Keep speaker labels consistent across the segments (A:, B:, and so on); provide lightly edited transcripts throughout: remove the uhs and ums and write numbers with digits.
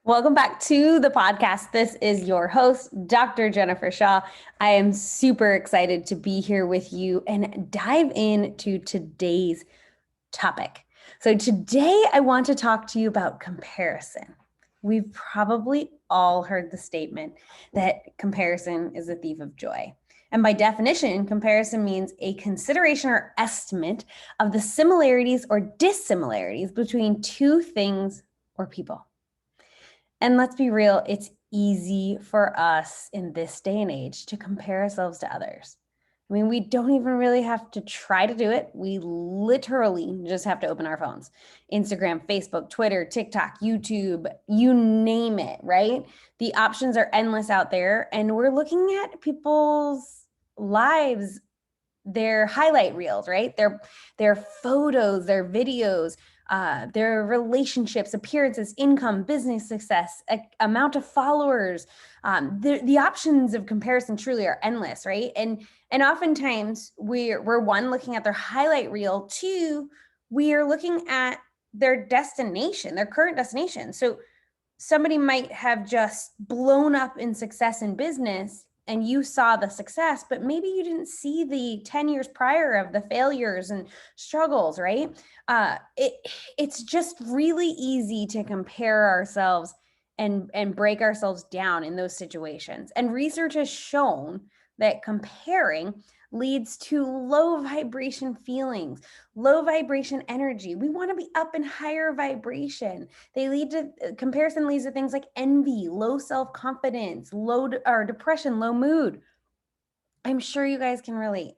A: Welcome back to the podcast. This is your host, Dr. Jennifer Shaw. I am super excited to be here with you and dive into today's topic. So, today I want to talk to you about comparison. We've probably all heard the statement that comparison is a thief of joy. And by definition, comparison means a consideration or estimate of the similarities or dissimilarities between two things or people. And let's be real, it's easy for us in this day and age to compare ourselves to others. I mean, we don't even really have to try to do it. We literally just have to open our phones. Instagram, Facebook, Twitter, TikTok, YouTube, you name it, right? The options are endless out there. And we're looking at people's lives, their highlight reels, right? Their photos, their videos, their relationships, appearances, income, business success, amount of followers. The options of comparison truly are endless, right? And oftentimes we're one, looking at their highlight reel. Two, we are looking at their destination, their current destination. So somebody might have just blown up in success in business and you saw the success, but maybe you didn't see the 10 years prior of the failures and struggles, right? It's just really easy to compare ourselves and break ourselves down in those situations. And research has shown that comparing leads to low vibration feelings, low vibration energy. We want to be up in higher vibration. Comparison leads to things like envy, low self-confidence, or depression, low mood. I'm sure you guys can relate.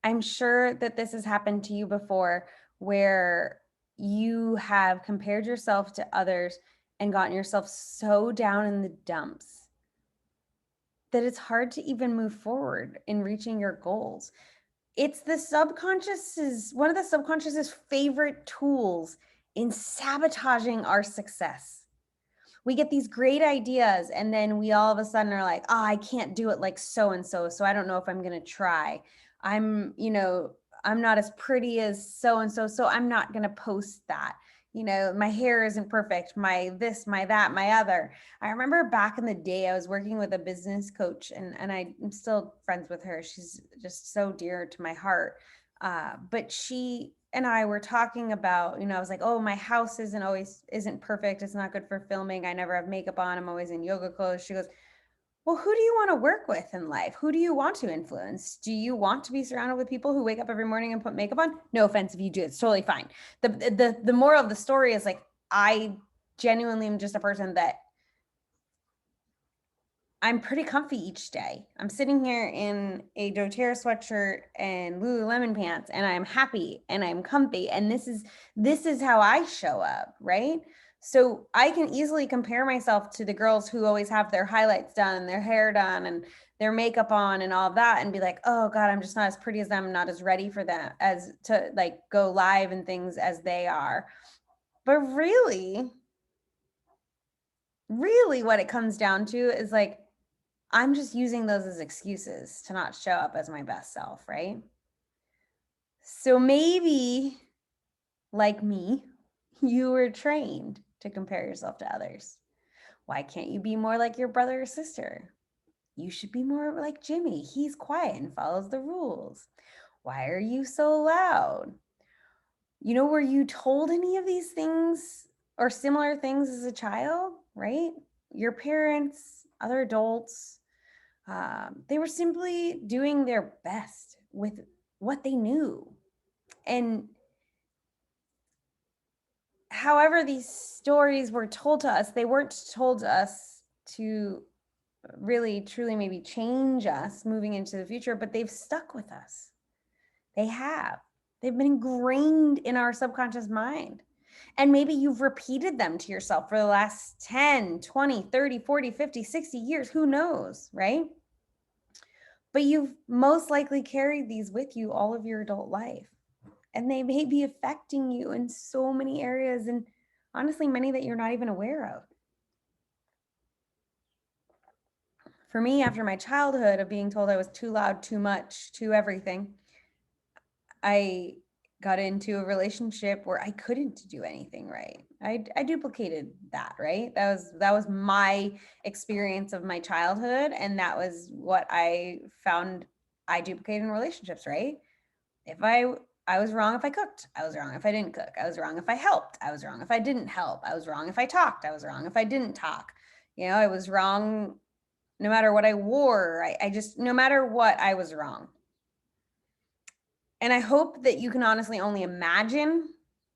A: I'm sure that this has happened to you before, where you have compared yourself to others and gotten yourself so down in the dumps that it's hard to even move forward in reaching your goals. It's one of the subconscious's favorite tools in sabotaging our success. We get these great ideas and then we all of a sudden are like, oh, I can't do it like so and so, so I don't know if I'm going to try. I'm not as pretty as so and so, so I'm not going to post that. My hair isn't perfect, my this, my that, my other. I remember back in the day, I was working with a business coach, and I'm still friends with her. She's just so dear to my heart. But she and I were talking about, I was like, oh, my house isn't perfect. It's not good for filming. I never have makeup on. I'm always in yoga clothes. She goes, well, who do you want to work with in life? Who do you want to influence? Do you want to be surrounded with people who wake up every morning and put makeup on? No offense if you do, it's totally fine. The moral of the story is, like, I genuinely am just a person that I'm pretty comfy each day. I'm sitting here in a Doterra sweatshirt and Lululemon pants, and I'm happy and I'm comfy. And this is how I show up, right? So I can easily compare myself to the girls who always have their highlights done and their hair done and their makeup on and all of that, and be like, oh God, I'm just not as pretty as them, not as ready for them as to like go live and things as they are. But really, really what it comes down to is, like, I'm just using those as excuses to not show up as my best self, right? So maybe, like me, you were trained to compare yourself to others. Why can't you be more like your brother or sister? You should be more like Jimmy. He's quiet and follows the rules. Why are you so loud? Were you told any of these things or similar things as a child, right? Your parents, other adults, they were simply doing their best with what they knew. And however these stories were told to us, they weren't told to us to really, truly maybe change us moving into the future, but they've stuck with us. They have. They've been ingrained in our subconscious mind. And maybe you've repeated them to yourself for the last 10, 20, 30, 40, 50, 60 years. Who knows, right? But you've most likely carried these with you all of your adult life. And they may be affecting you in so many areas, and honestly, many that you're not even aware of. For me, after my childhood of being told I was too loud, too much, too everything, I got into a relationship where I couldn't do anything right. I duplicated that, right? That was my experience of my childhood, and that was what I found I duplicated in relationships, right? If I was wrong if I cooked. I was wrong if I didn't cook. I was wrong if I helped. I was wrong if I didn't help. I was wrong if I talked. I was wrong if I didn't talk. I was wrong no matter what I wore. I just, no matter what, I was wrong. And I hope that you can honestly only imagine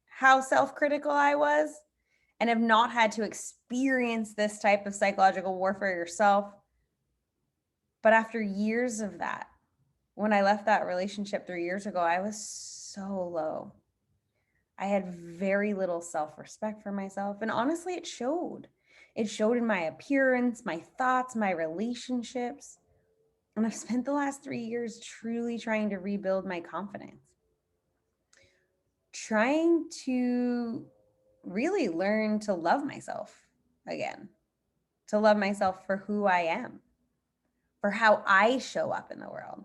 A: how self-critical I was and have not had to experience this type of psychological warfare yourself. But after years of that, when I left that relationship 3 years ago, I was so low. I had very little self-respect for myself. And honestly, it showed. It showed in my appearance, my thoughts, my relationships. And I've spent the last 3 years truly trying to rebuild my confidence, trying to really learn to love myself again, to love myself for who I am, for how I show up in the world,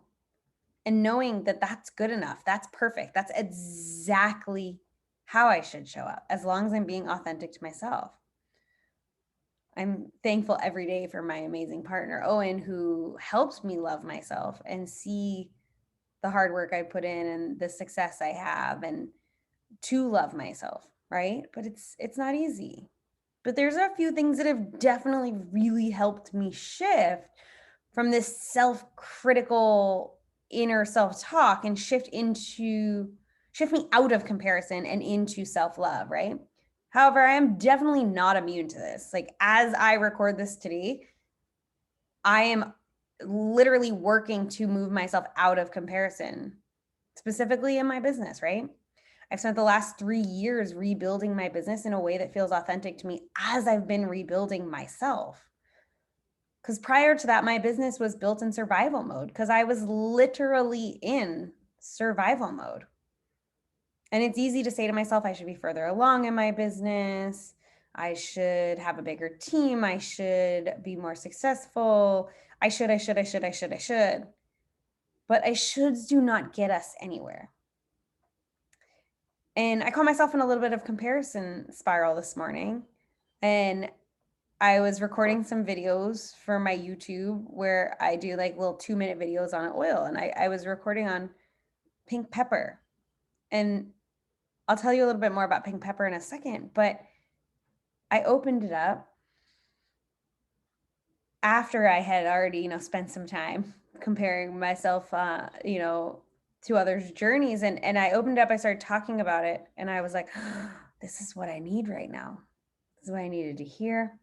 A: and knowing that that's good enough. That's perfect. That's exactly how I should show up, as long as I'm being authentic to myself. I'm thankful every day for my amazing partner, Owen, who helps me love myself and see the hard work I put in and the success I have, and to love myself, right? But it's not easy. But there's a few things that have definitely really helped me shift from this self-critical inner self-talk and shift me out of comparison and into self-love, right? However, I am definitely not immune to this. Like, as I record this today, I am literally working to move myself out of comparison, specifically in my business, right? I've spent the last 3 years rebuilding my business in a way that feels authentic to me as I've been rebuilding myself. Because prior to that, my business was built in survival mode because I was literally in survival mode. And it's easy to say to myself, I should be further along in my business. I should have a bigger team. I should be more successful. I should. But I shoulds do not get us anywhere. And I caught myself in a little bit of comparison spiral this morning. And I was recording some videos for my YouTube where I do like little 2-minute videos on oil. And I was recording on pink pepper. And I'll tell you a little bit more about pink pepper in a second, but I opened it up after I had already, spent some time comparing myself, to others' journeys. And I opened up, I started talking about it, and I was like, this is what I need right now. This is what I needed to hear.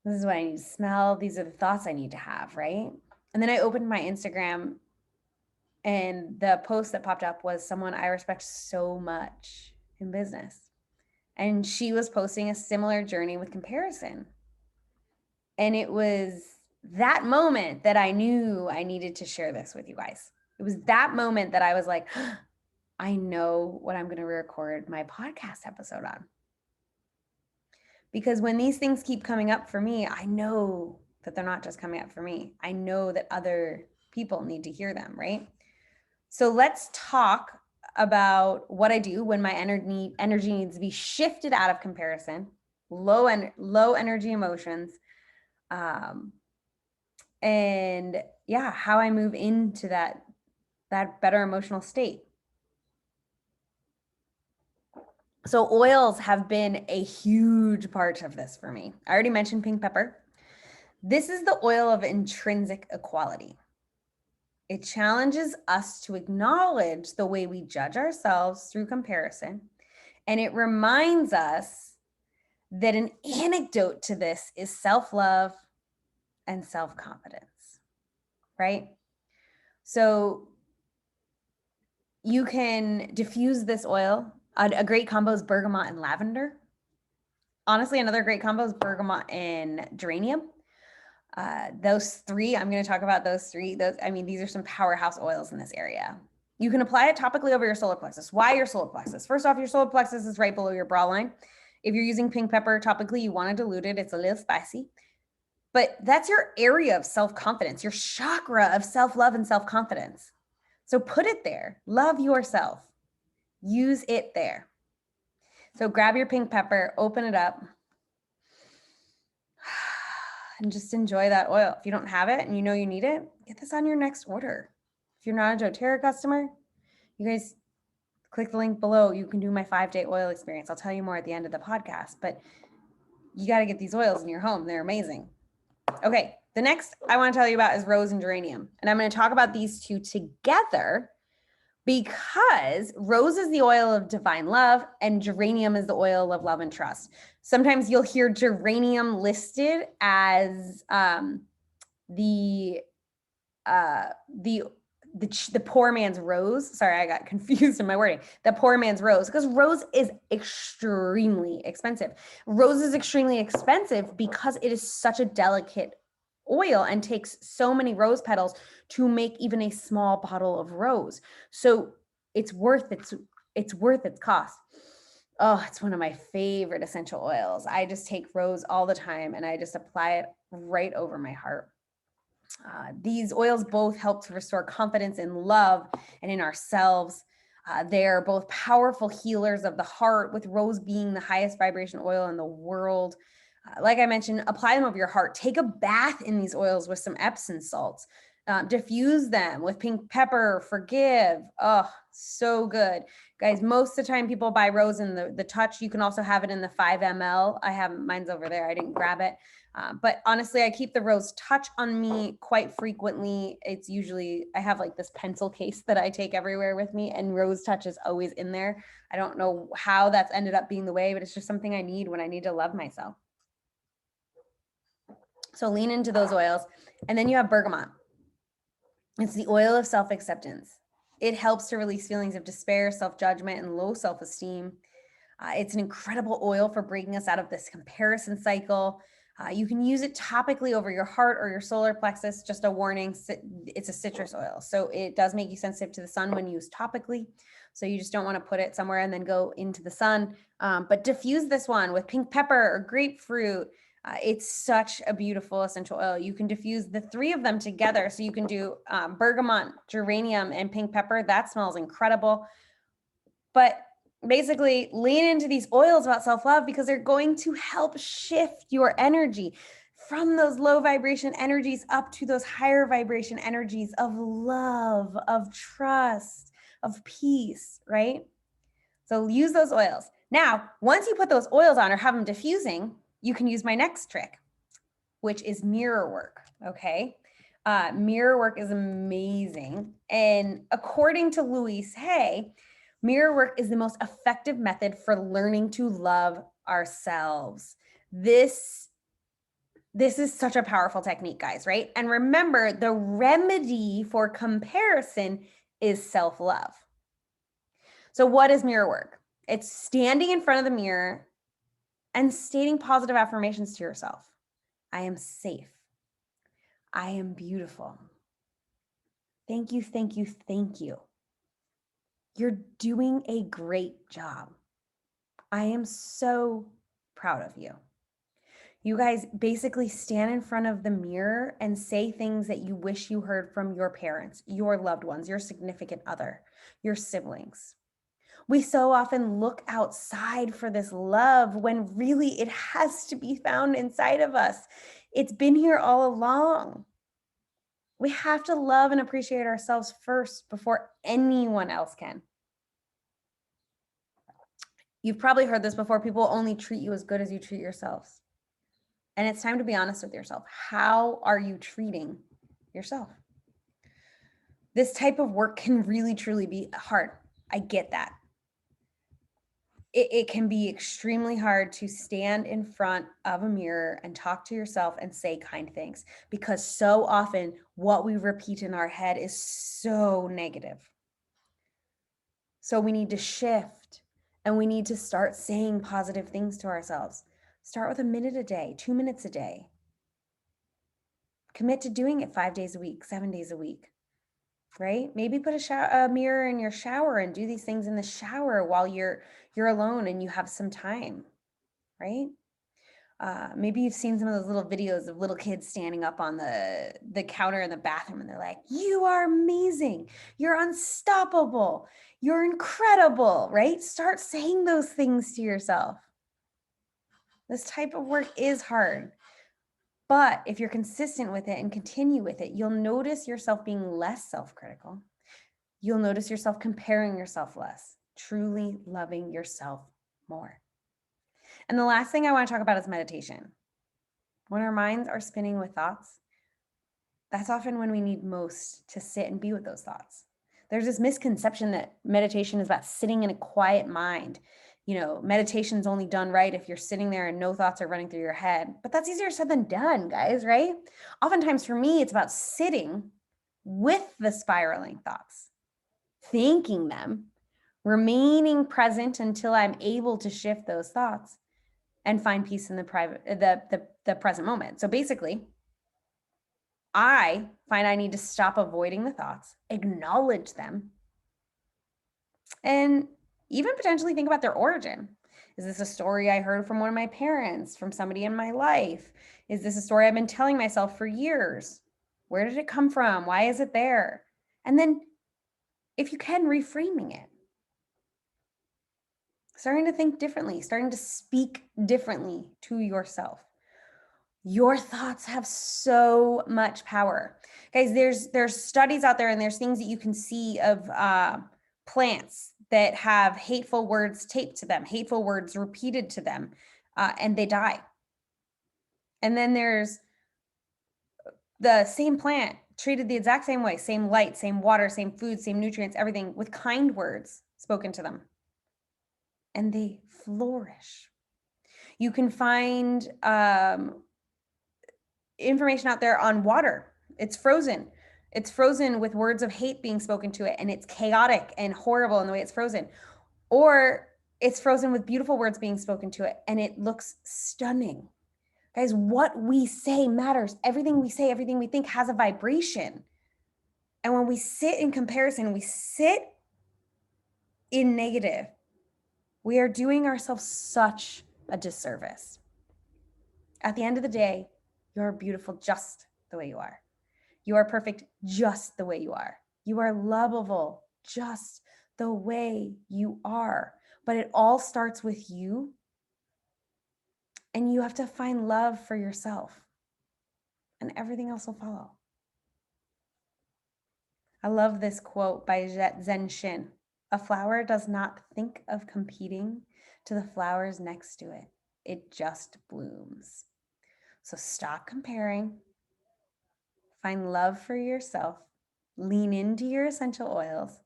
A: This is what I need to smell. These are the thoughts I need to have, right? And then I opened my Instagram, and the post that popped up was someone I respect so much in business. And she was posting a similar journey with comparison. And it was that moment that I knew I needed to share this with you guys. It was that moment that I was like, I know what I'm going to record my podcast episode on. Because when these things keep coming up for me, I know that they're not just coming up for me. I know that other people need to hear them, right? So let's talk about what I do when my energy needs to be shifted out of comparison, low energy emotions, and yeah, how I move into that better emotional state. So oils have been a huge part of this for me. I already mentioned pink pepper. This is the oil of intrinsic equality. It challenges us to acknowledge the way we judge ourselves through comparison. And it reminds us that an antidote to this is self-love and self-confidence, right? So you can diffuse this oil. A great combo is bergamot and lavender. Honestly, another great combo is bergamot and geranium. Those three, I'm going to talk about those three. These are some powerhouse oils in this area. You can apply it topically over your solar plexus. Why your solar plexus? First off, your solar plexus is right below your brow line. If you're using pink pepper topically, you want to dilute it. It's a little spicy. But that's your area of self-confidence, your chakra of self-love and self-confidence. So put it there. Love yourself. Use it there. So grab your pink pepper, open it up, and just enjoy that oil. If you don't have it and you know you need it, get this on your next order. If you're not a Doterra customer, you guys click the link below. You can do my 5-day oil experience. I'll tell you more at the end of the podcast, but you got to get these oils in your home. They're amazing. Okay, the next I want to tell you about is rose and geranium. And I'm going to talk about these two together because rose is the oil of divine love and geranium is the oil of love and trust. Sometimes you'll hear geranium listed as the poor man's rose. Sorry, I got confused in my wording. The poor man's rose, because rose is extremely expensive. Rose is extremely expensive because it is such a delicate oil and takes so many rose petals to make even a small bottle of rose. So it's worth its cost. Oh, it's one of my favorite essential oils. I just take rose all the time and I just apply it right over my heart. These oils both help to restore confidence in love and in ourselves. They're both powerful healers of the heart, with rose being the highest vibration oil in the world. Like I mentioned, apply them over your heart. Take a bath in these oils with some Epsom salts. Diffuse them with pink pepper, forgive. Oh, so good. Guys, most of the time people buy rose in the touch. You can also have it in the 5 ml. I have mine's over there. I didn't grab it. But honestly, I keep the rose touch on me quite frequently. It's usually, I have like this pencil case that I take everywhere with me, and rose touch is always in there. I don't know how that's ended up being the way, but it's just something I need when I need to love myself. So lean into those oils. And then you have bergamot. It's the oil of self-acceptance. It helps to release feelings of despair, self-judgment, and low self-esteem. It's an incredible oil for breaking us out of this comparison cycle. You can use it topically over your heart or your solar plexus. Just a warning, it's a citrus oil. So it does make you sensitive to the sun when used topically. So you just don't want to put it somewhere and then go into the sun. But diffuse this one with pink pepper or grapefruit. It's such a beautiful essential oil. You can diffuse the 3 of them together. So you can do bergamot, geranium, and pink pepper. That smells incredible. But basically, lean into these oils about self-love because they're going to help shift your energy from those low vibration energies up to those higher vibration energies of love, of trust, of peace, right? So use those oils. Now, once you put those oils on or have them diffusing, you can use my next trick, which is mirror work, okay? Mirror work is amazing. And according to Louise Hay, mirror work is the most effective method for learning to love ourselves. This is such a powerful technique, guys, right? And remember, the remedy for comparison is self-love. So what is mirror work? It's standing in front of the mirror and stating positive affirmations to yourself. I am safe. I am beautiful. Thank you, thank you, thank you. You're doing a great job. I am so proud of you. You guys basically stand in front of the mirror and say things that you wish you heard from your parents, your loved ones, your significant other, your siblings. We so often look outside for this love when really it has to be found inside of us. It's been here all along. We have to love and appreciate ourselves first before anyone else can. You've probably heard this before. People only treat you as good as you treat yourselves. And it's time to be honest with yourself. How are you treating yourself? This type of work can really, truly be hard. I get that. It can be extremely hard to stand in front of a mirror and talk to yourself and say kind things, because so often what we repeat in our head is so negative. So we need to shift and we need to start saying positive things to ourselves. Start with a minute a day, 2 minutes a day. Commit to doing it 5 days a week, 7 days a week, right? Maybe put a mirror in your shower and do these things in the shower while you're alone and you have some time, right? Maybe you've seen some of those little videos of little kids standing up on the counter in the bathroom and they're like, you are amazing. You're unstoppable. You're incredible, right? Start saying those things to yourself. This type of work is hard. But if you're consistent with it and continue with it, you'll notice yourself being less self-critical. You'll notice yourself comparing yourself less, truly loving yourself more. And the last thing I want to talk about is meditation. When our minds are spinning with thoughts, that's often when we need most to sit and be with those thoughts. There's this misconception that meditation is about sitting in a quiet mind. Meditation is only done right if you're sitting there and no thoughts are running through your head. But that's easier said than done, guys, right? Oftentimes for me, it's about sitting with the spiraling thoughts, thinking them, remaining present until I'm able to shift those thoughts and find peace in the present moment. So basically, I find I need to stop avoiding the thoughts, acknowledge them, and even potentially think about their origin. Is this a story I heard from one of my parents, from somebody in my life? Is this a story I've been telling myself for years? Where did it come from? Why is it there? And then, if you can, reframing it. Starting to think differently, starting to speak differently to yourself. Your thoughts have so much power. Guys, there's studies out there and there's things that you can see of plants that have hateful words taped to them, hateful words repeated to them, and they die. And then there's the same plant treated the exact same way, same light, same water, same food, same nutrients, everything with kind words spoken to them. And they flourish. You can find information out there on water. It's frozen. It's frozen with words of hate being spoken to it, and it's chaotic and horrible in the way it's frozen. Or it's frozen with beautiful words being spoken to it, and it looks stunning. Guys, what we say matters. Everything we say, everything we think has a vibration. And when we sit in comparison, we sit in negative, we are doing ourselves such a disservice. At the end of the day, you're beautiful just the way you are. You are perfect just the way you are. You are lovable just the way you are. But it all starts with you. And you have to find love for yourself. And everything else will follow. I love this quote by Zen Shin. A flower does not think of competing to the flowers next to it. It just blooms. So stop comparing. Find love for yourself. Lean into your essential oils.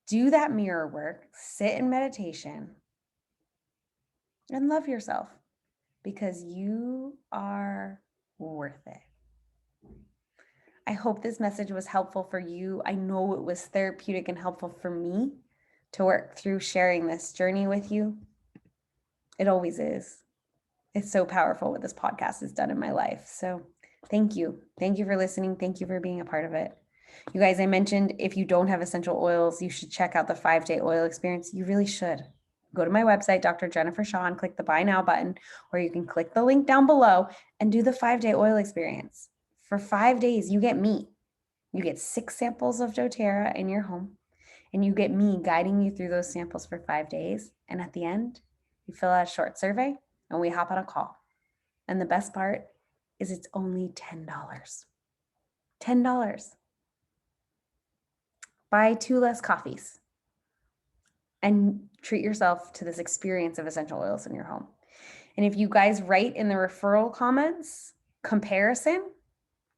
A: Do that mirror work. Sit in meditation. And love yourself because you are worth it. I hope this message was helpful for you. I know it was therapeutic and helpful for me to work through sharing this journey with you. It always is. It's so powerful what this podcast has done in my life. So thank you. Thank you for listening. Thank you for being a part of it. You guys, I mentioned if you don't have essential oils, you should check out the 5-day oil experience. You really should. Go to my website, Dr. Jennifer Shaw, and click the Buy Now button, or you can click the link down below and do the 5-day oil experience. For 5 days, you get me. You get 6 samples of Doterra in your home, and you get me guiding you through those samples for 5 days. And at the end, you fill out a short survey, and we hop on a call. And the best part is it's only $10. $10. Buy 2 less coffees and treat yourself to this experience of essential oils in your home. And if you guys write in the referral comments, comparison,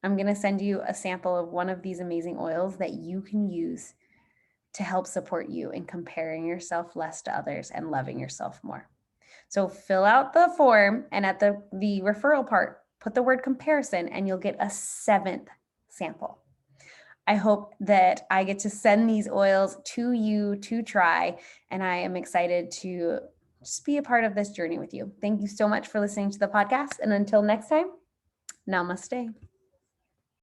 A: I'm going to send you a sample of one of these amazing oils that you can use to help support you in comparing yourself less to others and loving yourself more. So fill out the form, and at the referral part, put the word comparison, and you'll get a 7th sample. I hope that I get to send these oils to you to try, and I am excited to just be a part of this journey with you. Thank you so much for listening to the podcast, and until next time, namaste.